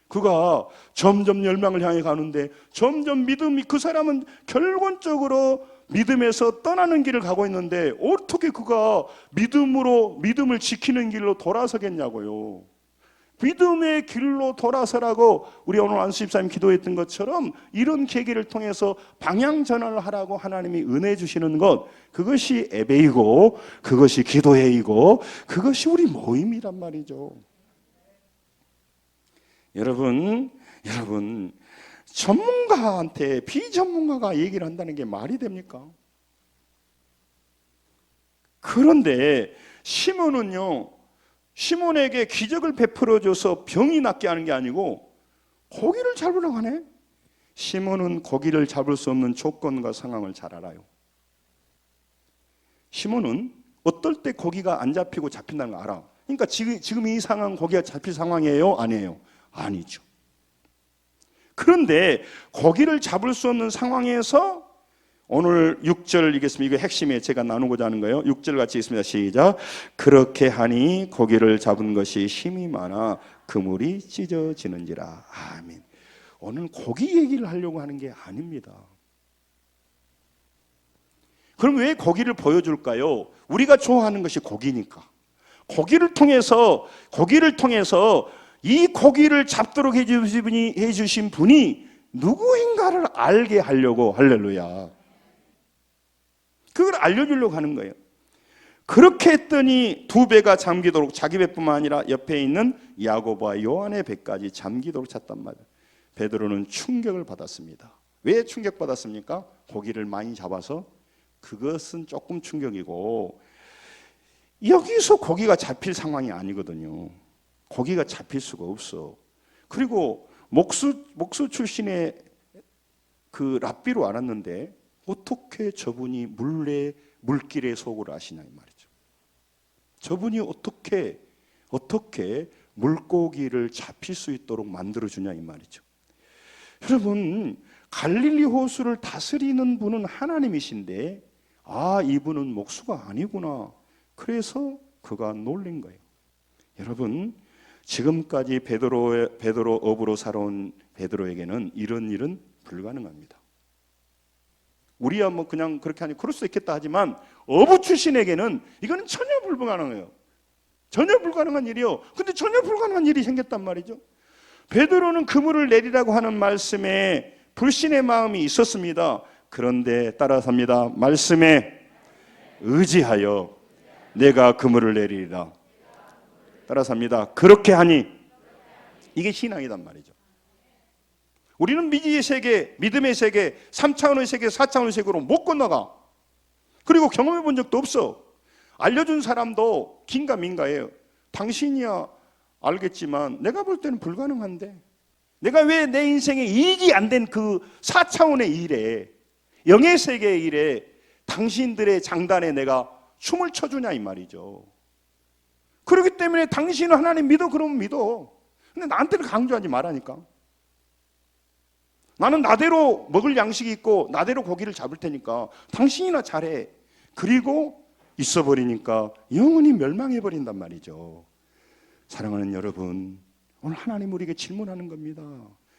그가 점점 열망을 향해 가는데 점점 믿음이 그 사람은 결론적으로 믿음에서 떠나는 길을 가고 있는데 어떻게 그가 믿음을 지키는 길로 돌아서겠냐고요. 믿음의 길로 돌아서라고 우리 오늘 안수 집사님 기도했던 것처럼 이런 계기를 통해서 방향 전환을 하라고 하나님이 은혜 주시는 것, 그것이 예배이고 그것이 기도회이고 그것이 우리 모임이란 말이죠. 여러분 전문가한테 비전문가가 얘기를 한다는 게 말이 됩니까? 그런데 시몬에게 기적을 베풀어줘서 병이 낫게 하는 게 아니고 고기를 잡으려고 하네. 시몬은 고기를 잡을 수 없는 조건과 상황을 잘 알아요. 시몬은 어떨 때 고기가 안 잡히고 잡힌다는 거 알아. 그러니까 지금 이 상황 고기가 잡힐 상황이에요? 아니에요? 아니죠. 그런데 고기를 잡을 수 없는 상황에서 오늘 6절 읽겠습니다. 이거 핵심에 제가 나누고자 하는 거예요. 6절 같이 읽습니다. 시작. 그렇게 하니 고기를 잡은 것이 힘이 많아 그물이 찢어지는지라. 아멘. 오늘 고기 얘기를 하려고 하는 게 아닙니다. 그럼 왜 고기를 보여줄까요? 우리가 좋아하는 것이 고기니까. 고기를 통해서 이 고기를 잡도록 해주신 분이 누구인가를 알게 하려고, 할렐루야, 그걸 알려주려고 하는 거예요. 그렇게 했더니 두 배가 잠기도록, 자기 배뿐만 아니라 옆에 있는 야고보와 요한의 배까지 잠기도록 찼단 말이에요. 베드로는 충격을 받았습니다. 왜 충격받았습니까? 고기를 많이 잡아서. 그것은 조금 충격이고 여기서 고기가 잡힐 상황이 아니거든요. 고기가 잡힐 수가 없어. 그리고 목수 출신의 그 랍비로 알았는데 어떻게 저분이 물길의 속을 아시냐 이 말이죠. 저분이 어떻게 물고기를 잡힐 수 있도록 만들어주냐 이 말이죠. 여러분 갈릴리 호수를 다스리는 분은 하나님이신데 이분은 목수가 아니구나. 그래서 그가 놀란 거예요. 여러분 지금까지 베드로 업으로 살아온 베드로에게는 이런 일은 불가능합니다. 우리야 뭐 그냥 그렇게 하니 그럴 수 있겠다 하지만 어부 출신에게는 이거는 전혀 불가능해요. 전혀 불가능한 일이요. 근데 전혀 불가능한 일이 생겼단 말이죠. 베드로는 그물을 내리라고 하는 말씀에 불신의 마음이 있었습니다. 그런데 따라삽니다. 말씀에 의지하여 내가 그물을 내리리라. 따라삽니다. 그렇게 하니. 이게 신앙이란 말이죠. 우리는 미지의 세계, 믿음의 세계, 3차원의 세계, 4차원의 세계로 못 건너가. 그리고 경험해 본 적도 없어. 알려준 사람도 긴가민가해요. 당신이야 알겠지만 내가 볼 때는 불가능한데 내가 왜 내 인생에 이익이 안 된 그 4차원의 일에, 영의 세계의 일에 당신들의 장단에 내가 춤을 춰주냐 이 말이죠. 그렇기 때문에 당신은 하나님 믿어 그러면 믿어. 근데 나한테는 강조하지 말라니까. 나는 나대로 먹을 양식이 있고 나대로 고기를 잡을 테니까 당신이나 잘해. 그리고 있어버리니까 영원히 멸망해버린단 말이죠. 사랑하는 여러분, 오늘 하나님 우리에게 질문하는 겁니다.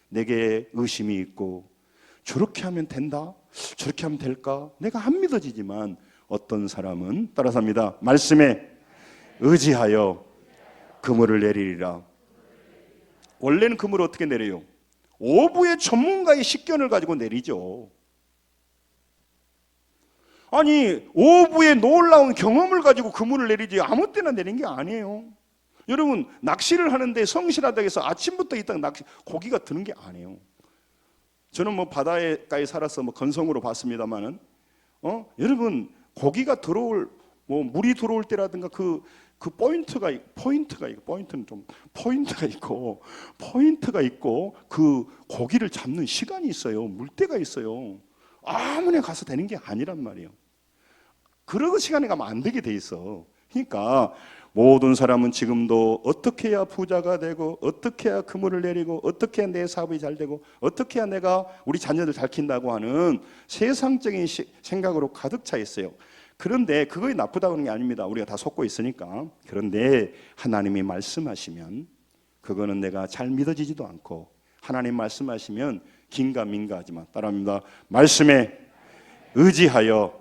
내게 의심이 있고 저렇게 하면 된다? 저렇게 하면 될까? 내가 안 믿어지지만 어떤 사람은 따라서 합니다. 말씀에 의지하여 그물을 내리리라. 원래는 그물을 어떻게 내려요? 어부의 전문가의 식견을 가지고 내리죠. 아니, 어부의 놀라운 경험을 가지고 그물을 내리지 아무 때나 내린 게 아니에요. 여러분, 낚시를 하는데 성실하다고 해서 아침부터 있다가 낚시 고기가 드는 게 아니에요. 저는 뭐 바닷가에 살아서 뭐 건성으로 봤습니다만은, 여러분, 고기가 들어올, 뭐 물이 들어올 때라든가 그 포인트가 있고 그 고기를 잡는 시간이 있어요. 물때가 있어요. 아무나 가서 되는 게 아니란 말이에요. 그러고 시간에 가면 안 되게 돼 있어. 그러니까 모든 사람은 지금도 어떻게 해야 부자가 되고, 어떻게 해야 그물을 내리고, 어떻게 해야 내 사업이 잘 되고, 어떻게 해야 내가 우리 자녀들 잘 키운다고 하는 세상적인 생각으로 가득 차 있어요. 그런데 그거에 나쁘다고 하는 게 아닙니다. 우리가 다 속고 있으니까. 그런데 하나님이 말씀하시면 그거는 내가 잘 믿어지지도 않고, 하나님 말씀하시면 긴가민가하지만 따라합니다. 말씀에 의지하여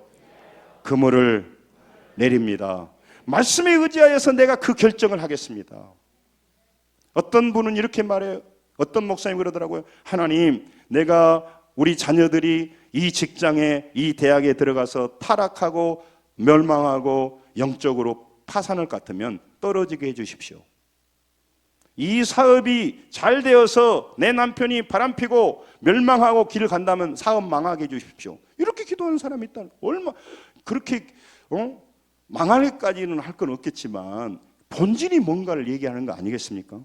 그물을 내립니다. 말씀에 의지하여서 내가 그 결정을 하겠습니다. 어떤 분은 이렇게 말해요. 어떤 목사님 그러더라고요. 하나님, 내가 우리 자녀들이 이 직장에, 이 대학에 들어가서 타락하고 멸망하고 영적으로 파산할 것 같으면 떨어지게 해주십시오. 이 사업이 잘 되어서 내 남편이 바람피고 멸망하고 길을 간다면 사업 망하게 해주십시오. 이렇게 기도하는 사람이 있다. 얼마 그렇게 망할까지는 할 건 없겠지만 본질이 뭔가를 얘기하는 거 아니겠습니까?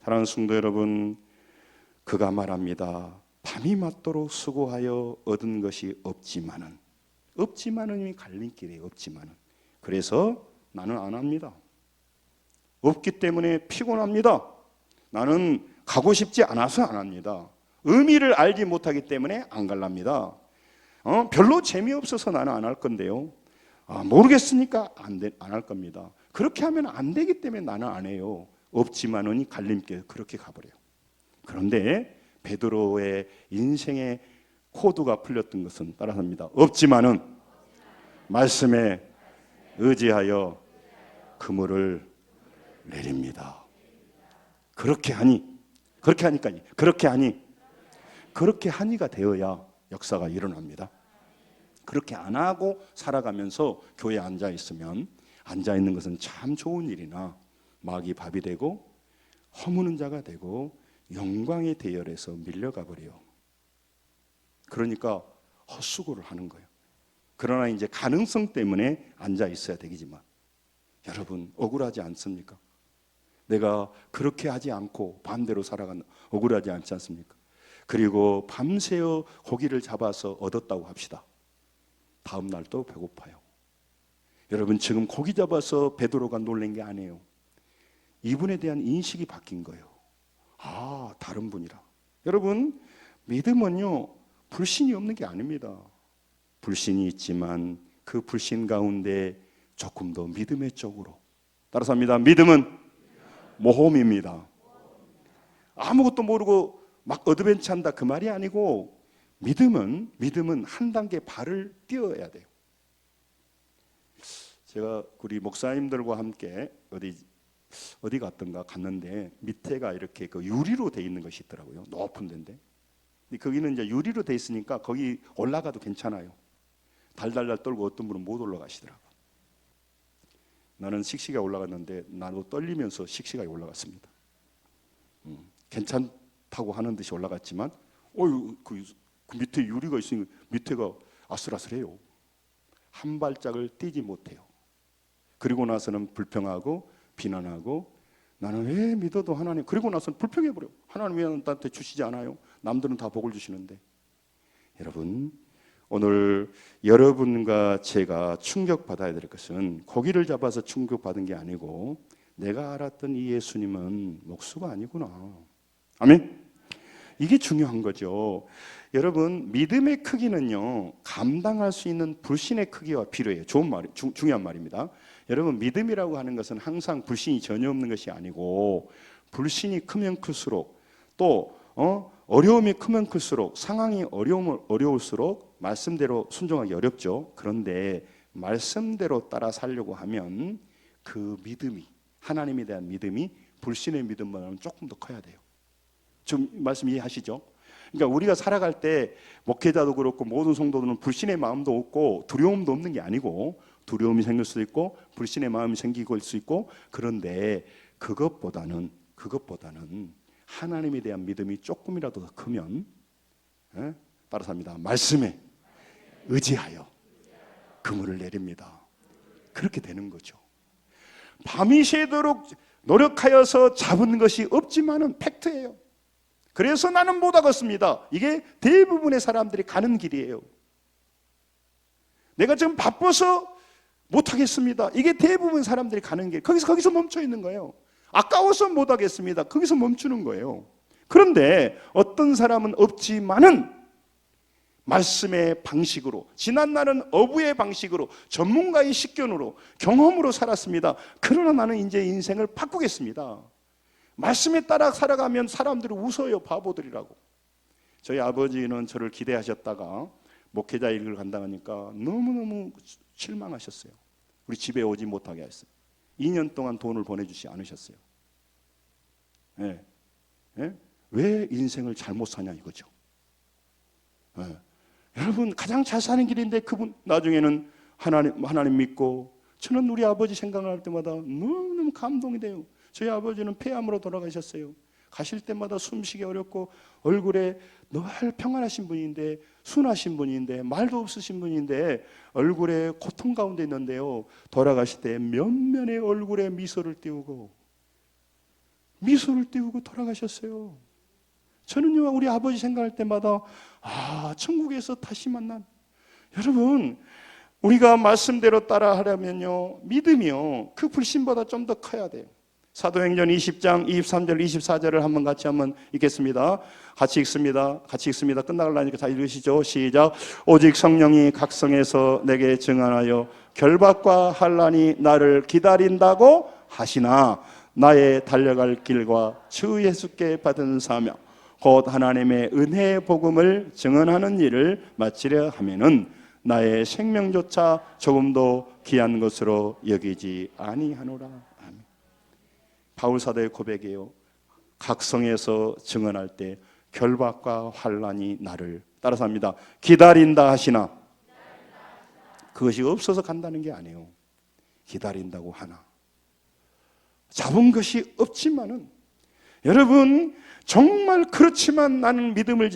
사랑하는 성도 여러분, 그가 말합니다. 밤이 맞도록 수고하여 얻은 것이 없지만은 이 갈림길이에요. 없지만은. 그래서 나는 안 합니다. 없기 때문에 피곤합니다. 나는 가고 싶지 않아서 안 합니다. 의미를 알지 못하기 때문에 안 갈랍니다. 별로 재미없어서 나는 안 할 건데요. 모르겠으니까 안 할 겁니다. 그렇게 하면 안 되기 때문에 나는 안 해요. 없지만은 갈림길 그렇게 가버려요. 그런데 베드로의 인생의 코드가 풀렸던 것은 따라합니다. 없지만은 말씀에 의지하여 그물을 내립니다. 그렇게 하니가 되어야 역사가 일어납니다. 그렇게 안 하고 살아가면서 교회에 앉아 있으면, 앉아 있는 것은 참 좋은 일이나 마귀 밥이 되고 허무는 자가 되고 영광의 대열에서 밀려가 버려요. 그러니까 헛수고를 하는 거예요. 그러나 이제 가능성 때문에 앉아 있어야 되겠지만, 여러분 억울하지 않습니까? 내가 그렇게 하지 않고 반대로 살아가는, 억울하지 않지 않습니까? 그리고 밤새워 고기를 잡아서 얻었다고 합시다. 다음 날 또 배고파요. 여러분, 지금 고기 잡아서 베드로가 놀란 게 아니에요. 이분에 대한 인식이 바뀐 거예요. 다른 분이라. 여러분, 믿음은요 불신이 없는 게 아닙니다. 불신이 있지만 그 불신 가운데 조금 더 믿음의 쪽으로, 따라서 합니다. 믿음은 모험입니다. 아무것도 모르고 막 어드벤처 한다 그 말이 아니고, 믿음은 한 단계 발을 띄어야 돼요. 제가 우리 목사님들과 함께 어디 갔는데 밑에가 이렇게 그 유리로 돼 있는 것이 있더라고요. 높은 데인데. 거기는 이제 유리로 돼 있으니까 거기 올라가도 괜찮아요. 달달달 떨고 어떤 분은 못 올라가시더라고요. 나는 씩씩하게 올라갔는데 나도 떨리면서 씩씩하게 올라갔습니다. 괜찮다고 하는 듯이 올라갔지만 그 밑에 유리가 있으니 밑에가 아슬아슬해요. 한 발짝을 뛰지 못해요. 그리고 나서는 불평하고 비난하고, 나는 왜 믿어도 하나님, 그리고 나서는 불평해버려. 하나님 왜 나한테 주시지 않아요? 남들은 다 복을 주시는데. 여러분, 오늘 여러분과 제가 충격받아야 될 것은 고기를 잡아서 충격받은 게 아니고, 내가 알았던 이 예수님은 목수가 아니구나. 아멘? 이게 중요한 거죠. 여러분, 믿음의 크기는요 감당할 수 있는 불신의 크기와 비례해요. 중요한 말입니다. 여러분, 믿음이라고 하는 것은 항상 불신이 전혀 없는 것이 아니고, 불신이 크면 클수록, 또 어려움이 크면 클수록, 상황이 어려울수록 말씀대로 순종하기 어렵죠. 그런데 말씀대로 따라 살려고 하면 그 믿음이, 하나님에 대한 믿음이 불신의 믿음보다는 조금 더 커야 돼요. 좀 말씀 이해하시죠? 그러니까 우리가 살아갈 때 목회자도 그렇고 모든 성도들은 불신의 마음도 없고 두려움도 없는 게 아니고, 두려움이 생길 수도 있고 불신의 마음이 생기고 수 있고, 그런데 그것보다는 하나님에 대한 믿음이 조금이라도 더 크면, 따라서 합니다. 말씀에 의지하여 그물을 내립니다. 그렇게 되는 거죠. 밤이 새도록 노력하여서 잡은 것이 없지만은 팩트예요. 그래서 나는 못 하겠습니다. 이게 대부분의 사람들이 가는 길이에요. 내가 지금 바빠서 못 하겠습니다. 이게 대부분 사람들이 가는 길. 거기서 멈춰 있는 거예요. 아까워서 못 하겠습니다. 거기서 멈추는 거예요. 그런데 어떤 사람은 없지만은 말씀의 방식으로, 지난날은 어부의 방식으로, 전문가의 식견으로, 경험으로 살았습니다. 그러나 나는 이제 인생을 바꾸겠습니다. 말씀에 따라 살아가면 사람들이 웃어요. 바보들이라고. 저희 아버지는 저를 기대하셨다가 목회자 일을 간다니까 너무너무 실망하셨어요. 우리 집에 오지 못하게 했어요. 2년 동안 돈을 보내주지 않으셨어요. 왜 인생을 잘못 사냐 이거죠. 여러분, 가장 잘 사는 길인데 그분 나중에는 하나님 믿고, 저는 우리 아버지 생각할 때마다 너무너무 감동이 돼요. 저희 아버지는 폐암으로 돌아가셨어요. 가실 때마다 숨쉬기 어렵고 얼굴에 늘 평안하신 분인데, 순하신 분인데, 말도 없으신 분인데 얼굴에 고통 가운데 있는데요, 돌아가실 때 면면의 얼굴에 미소를 띄우고 돌아가셨어요. 저는요, 우리 아버지 생각할 때마다 천국에서 다시 만난, 여러분, 우리가 말씀대로 따라 하려면요, 믿음이요, 그 불신보다 좀 더 커야 돼요. 사도행전 20장 23절 24절을 한번 같이 한번 읽겠습니다. 같이 읽습니다. 끝나가려니까 다 읽으시죠. 시작. 오직 성령이 각성해서 내게 증언하여 결박과 환난이 나를 기다린다고 하시나, 나의 달려갈 길과 주 예수께 받은 사명 곧 하나님의 은혜의 복음을 증언하는 일을 마치려 하면은 나의 생명조차 조금도 귀한 것으로 여기지 아니하노라. 아멘. 바울 사도의 고백이에요. 각성해서 증언할 때 결박과 환난이 나를, 따라서 합니다. 기다린다 하시나. 그것이 없어서 간다는 게 아니에요. 기다린다고 하나. 잡은 것이 없지만은, 여러분, 정말 그렇지만 나는 믿음을,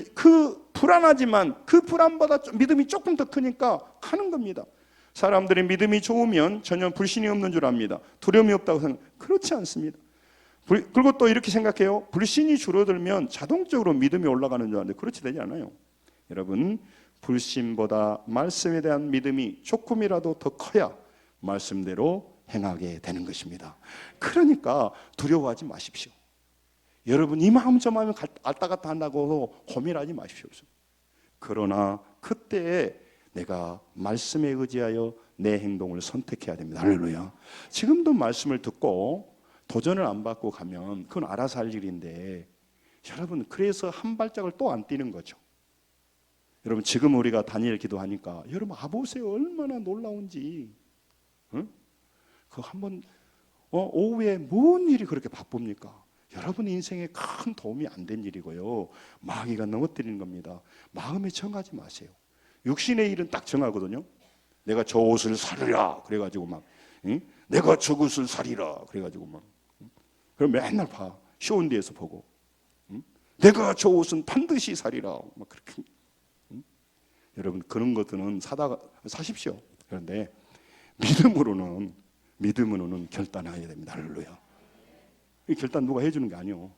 불안하지만 그 불안보다 믿음이 조금 더 크니까 가는 겁니다. 사람들이 믿음이 좋으면 전혀 불신이 없는 줄 압니다. 두려움이 없다고 생각. 그렇지 않습니다. 그리고 또 이렇게 생각해요. 불신이 줄어들면 자동적으로 믿음이 올라가는 줄 아는데 그렇지 되지 않아요. 여러분, 불신보다 말씀에 대한 믿음이 조금이라도 더 커야 말씀대로 행하게 되는 것입니다. 그러니까 두려워하지 마십시오. 여러분, 이 마음 저 마음이 왔다 갔다 한다고 고민하지 마십시오. 그러나 그때에 내가 말씀에 의지하여 내 행동을 선택해야 됩니다. 할렐루야. 지금도 말씀을 듣고 도전을 안 받고 가면 그건 알아서 할 일인데, 여러분, 그래서 한 발짝을 또 안 뛰는 거죠. 여러분, 지금 우리가 다니엘 기도하니까 여러분 보세요. 얼마나 놀라운지. 응? 그 한번 오후에 뭔 일이 그렇게 바쁩니까? 여러분 인생에 큰 도움이 안 된 일이고요, 마귀가 넘어뜨리는 겁니다. 마음에 정하지 마세요. 육신의 일은 딱 정하거든요. 내가 저 옷을 사리라 그래가지고 막, 응? 내가 저 옷을 사리라 그래가지고 막, 응? 그럼 맨날 봐. 쇼운디에서 보고, 응? 내가 저 옷은 반드시 사리라 막 그렇게, 응? 여러분, 그런 것들은 사십시오. 그런데 믿음으로는 결단해야 됩니다. 할렐루야. 이 결단 누가 해주는 게 아니요.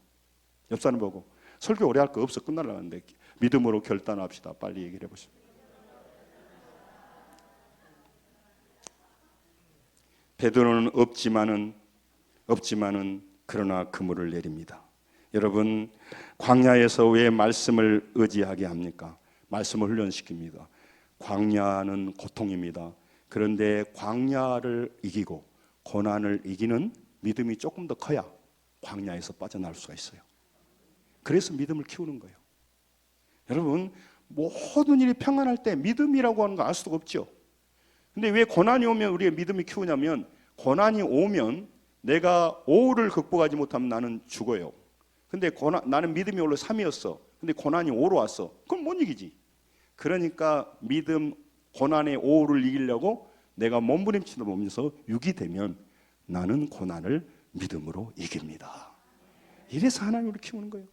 옆 사람 보고 설교 오래 할 거 없어, 끝날라는데 믿음으로 결단합시다. 빨리 얘기를 해보시죠. 베드로는 없지만은 그러나 그물을 내립니다. 여러분, 광야에서 왜 말씀을 의지하게 합니까? 말씀을 훈련시킵니다. 광야는 고통입니다. 그런데 광야를 이기고 고난을 이기는 믿음이 조금 더 커야 광야에서 빠져나올 수가 있어요. 그래서 믿음을 키우는 거예요. 여러분, 모든 일이 평안할 때 믿음이라고 하는 거 알 수가 없죠. 근데 왜 고난이 오면 우리의 믿음이 키우냐면, 고난이 오면 내가 5를 극복하지 못하면 나는 죽어요. 근데 나는 믿음이 원래 3이었어. 근데 고난이 5로 왔어. 그럼 못 이기지. 그러니까 믿음, 고난의 5를 이기려고 내가 몸부림치다 보면서 6이 되면 나는 고난을 믿음으로 이깁니다. 이래서 하나님을 키우는 거예요.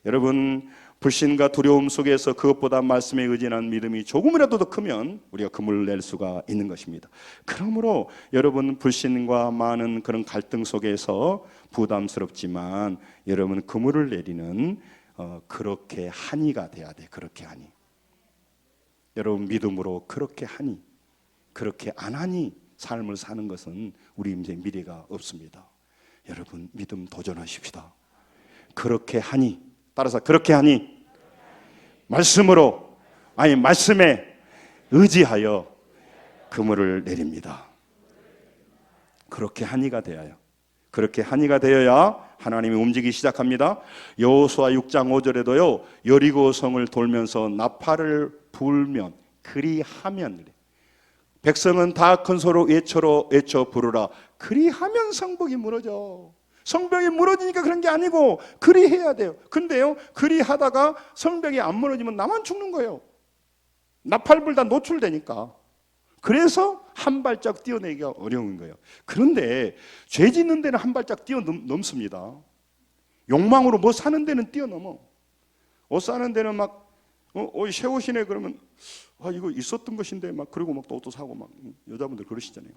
여러분, 불신과 두려움 속에서 그것보다 말씀에 의지한 믿음이 조금이라도 더 크면 우리가 금을 낼 수가 있는 것입니다. 그러므로 여러분, 불신과 많은 그런 갈등 속에서 부담스럽지만 여러분, 그물을 내리는 그렇게 한이가 돼야 돼. 그렇게 하니. 여러분, 믿음으로 그렇게 하니, 그렇게 안 하니 삶을 사는 것은 우리 이제 미래가 없습니다. 여러분, 믿음 도전하십시다. 그렇게 하니, 따라서 그렇게 하니, 말씀으로, 아니 말씀에 의지하여 그물을 내립니다. 그렇게 하니가 되어야, 그렇게 하니가 되어야 하나님이 움직이기 시작합니다. 여호수아 6장 5절에도요, 여리고 성을 돌면서 나팔을 불면, 그리하면, 백성은 다 큰 소로 외쳐 부르라. 그리하면 성벽이 무너져. 성벽이 무너지니까 그런 게 아니고 그리해야 돼요. 근데요, 그리하다가 성벽이 안 무너지면 나만 죽는 거예요. 나팔불 다 노출되니까. 그래서 한 발짝 뛰어내기가 어려운 거예요. 그런데 죄 짓는 데는 한 발짝 뛰어넘습니다. 욕망으로 뭐 사는 데는 뛰어넘어. 옷 사는 데는 막 새 옷이네 그러면 이거 있었던 것인데 막, 그리고 막 또 옷도 사고, 막 여자분들 그러시잖아요.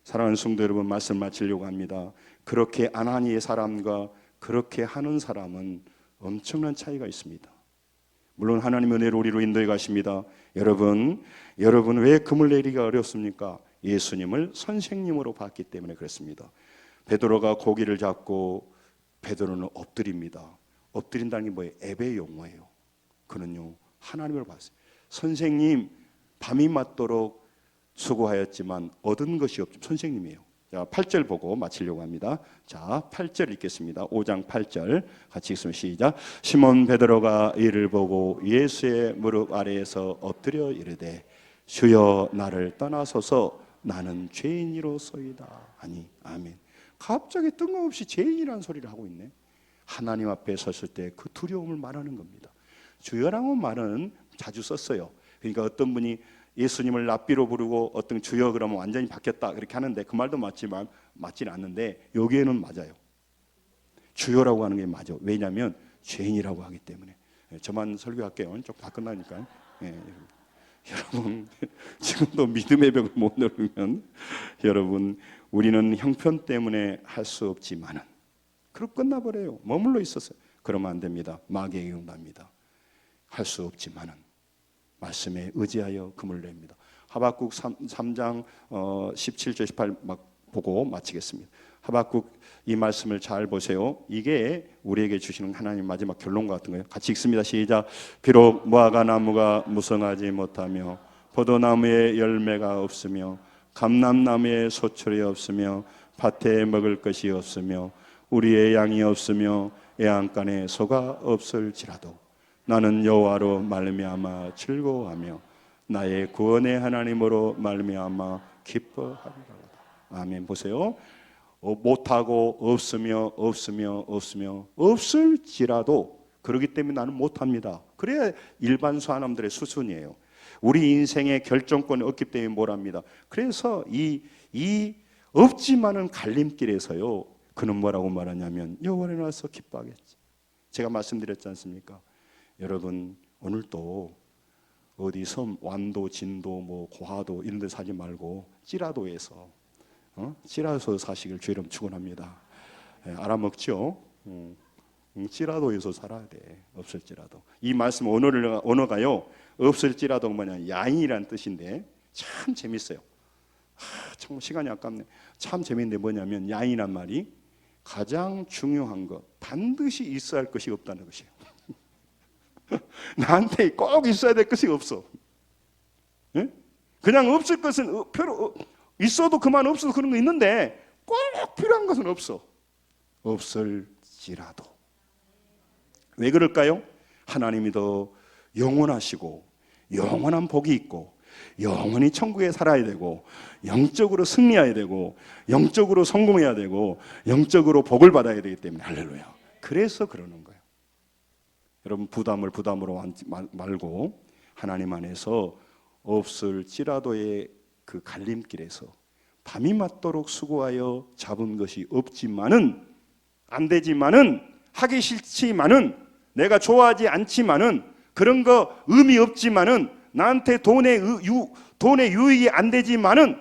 사랑하는 성도 여러분, 말씀 마치려고 합니다. 그렇게 안 하니의 사람과 그렇게 하는 사람은 엄청난 차이가 있습니다. 물론 하나님의 은혜로 우리로 인도해 가십니다. 여러분 왜 금을 내리기가 어렵습니까? 예수님을 선생님으로 봤기 때문에 그렇습니다. 베드로가 고기를 잡고 베드로는 엎드립니다. 엎드린다는 게 뭐예요? 예배 용어예요. 그는요, 하나님을 봤어요. 선생님, 밤이 맞도록 수고하였지만 얻은 것이 없죠. 선생님이에요. 자, 8절 보고 마치려고 합니다. 자, 8절 읽겠습니다. 5장 8절 같이 읽습니다. 시작. 시몬 베드로가 이를 보고 예수의 무릎 아래에서 엎드려 이르되 주여 나를 떠나소서 나는 죄인이로소이다 하니. 아멘. 갑자기 뜬금없이 죄인이라는 소리를 하고 있네. 하나님 앞에 섰을 때 그 두려움을 말하는 겁니다. 주여라는 말은 자주 썼어요. 그러니까 어떤 분이 예수님을 랍비로 부르고 어떤 주여 그러면 완전히 바뀌었다 그렇게 하는데, 그 말도 맞지만 맞지는 않는데 여기에는 맞아요. 주여라고 하는 게 맞아. 왜냐하면 죄인이라고 하기 때문에. 저만 설교할게요. 좀 다 끝나니까. 여러분, 지금도 믿음의 벽을 못 누르면 여러분, 우리는 형편 때문에 할 수 없지만은, 그럼 끝나버려요. 머물러 있었어요. 그러면 안 됩니다. 마귀에게 응답합니다. 할 수 없지만은 말씀에 의지하여 금을 냅니다. 하박국 3장 17절 18 막 보고 마치겠습니다. 하박국 이 말씀을 잘 보세요. 이게 우리에게 주시는 하나님 마지막 결론 같은 거예요. 같이 읽습니다. 시작. 비록 무화과 나무가 무성하지 못하며 포도나무에 열매가 없으며 감람나무에 소출이 없으며 밭에 먹을 것이 없으며 우리의 양이 없으며 애안간에 소가 없을지라도 나는 여호와로 말미암아 즐거워하며 나의 구원의 하나님으로 말미암아 기뻐하리라. 아멘. 보세요. 못하고 없으며 없을지라도, 그러기 때문에 나는 못합니다. 그래야 일반 사람들의 수순이에요. 우리 인생의 결정권이 없기 때문에 못합니다. 그래서 이 없지만은 갈림길에서요, 그는 뭐라고 말하냐면 여호와를 나서 기뻐하겠지. 제가 말씀드렸지 않습니까? 여러분, 오늘도 어디 섬 완도, 진도, 뭐 고하도 이런 데 사지 말고 찌라도에서 찌라도에서 사시길 주의 이름 축원합니다. 알아먹죠? 찌라도에서 살아야 돼. 없을지라도. 이 말씀 언어가요, 없을지라도 뭐냐, 야인이라는 뜻인데 참 재밌어요. 정말 시간이 아깝네. 참 재밌는데 뭐냐면, 야인이란 말이 가장 중요한 것, 반드시 있어야 할 것이 없다는 것이에요. 나한테 꼭 있어야 될 것이 없어. 예? 그냥 없을 것은 있어도 그만, 없어도 그런 거 있는데 꼭 필요한 것은 없어. 없을지라도. 왜 그럴까요? 하나님이 더 영원하시고 영원한 복이 있고 영원히 천국에 살아야 되고, 영적으로 승리해야 되고, 영적으로 성공해야 되고, 영적으로 복을 받아야 되기 때문에. 할렐루야. 그래서 그러는 거예요. 여러분, 부담으로 말고 하나님 안에서 없을지라도의 그 갈림길에서 밤이 맞도록 수고하여 잡은 것이 없지만은, 안 되지만은, 하기 싫지만은, 내가 좋아하지 않지만은, 그런 거 의미 없지만은, 나한테 돈의 유익이 안 되지만은,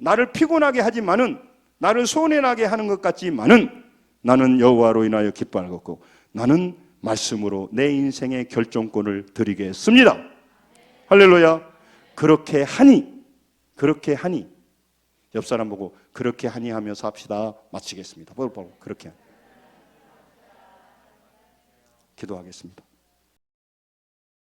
나를 피곤하게 하지만은, 나를 손해나게 하는 것 같지만은, 나는 여호와로 인하여 기뻐할 것고, 나는 말씀으로 내 인생의 결정권을 드리겠습니다. 할렐루야. 그렇게 하니 옆 사람 보고 그렇게 하니 하면서 합시다. 마치겠습니다. 그렇게 기도하겠습니다.